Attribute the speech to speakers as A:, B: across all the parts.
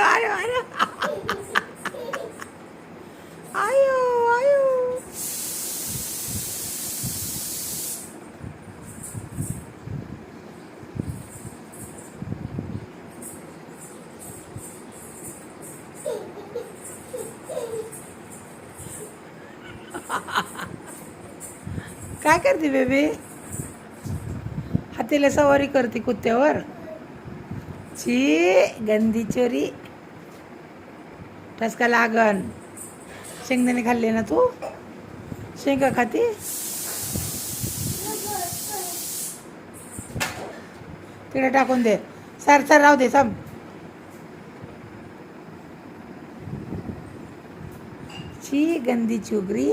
A: आयो आयो आयो आयो काय करते बेबी? हातीला सवारी करते कुत्त्यावर. छी गंदी चोरी. ठसका लागन. शेंगदाणे खाल्ले ना तू? शेंगा खाती? तिकडे टाकून दे. सर सर राहू दे थांब. छी गंदी चुगरी.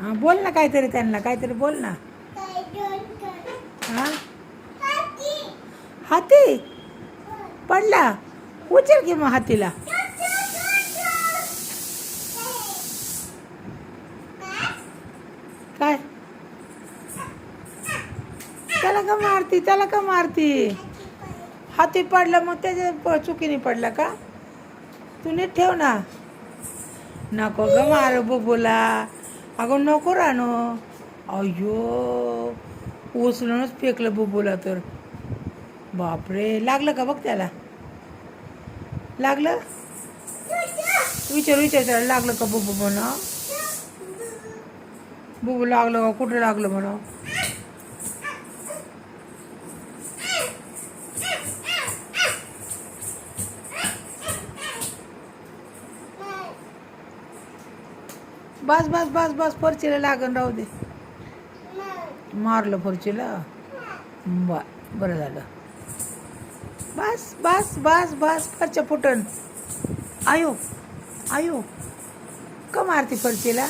A: हा बोल ना काहीतरी त्यांना, काहीतरी बोल ना. हा हाती पडला. उचल की मग हातीला. काय त्याला का मारती, त्याला का मारती? हाती पडला मग त्याच्या चुकीने पडला का? तू नीट ठेव ना. नको ग मार बुबूला. अगं नको रानो. अय्यो उचलूनच फेकलं बुबूला तर. बापरे लागलं का बघ त्याला. लागलं? विचार विचार त्याला लागलं का बुबू म्हणा. बुबू लागलं का? कुठं लागलं म्हणा. बस बस बस बस फरचीला लागण राहू दे. मारलं फरचीला. बरं झालं. बस बस बस बस फरच्या फुटन. आयो आयो का मारती फरचीला?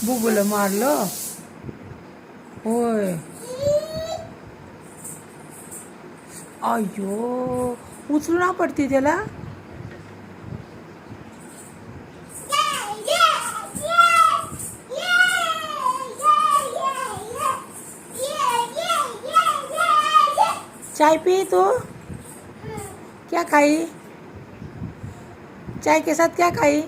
A: बुबूला मारलं होय. अय्यो उचलून आपटती त्याला. चाय पी तो. क्या खाई? चाय के साथ क्या खाई?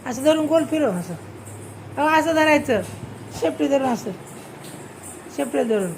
A: असं धरून गोल फिरव. असं असं धरायचं. शेपटी धरून असं शेपटी धरून.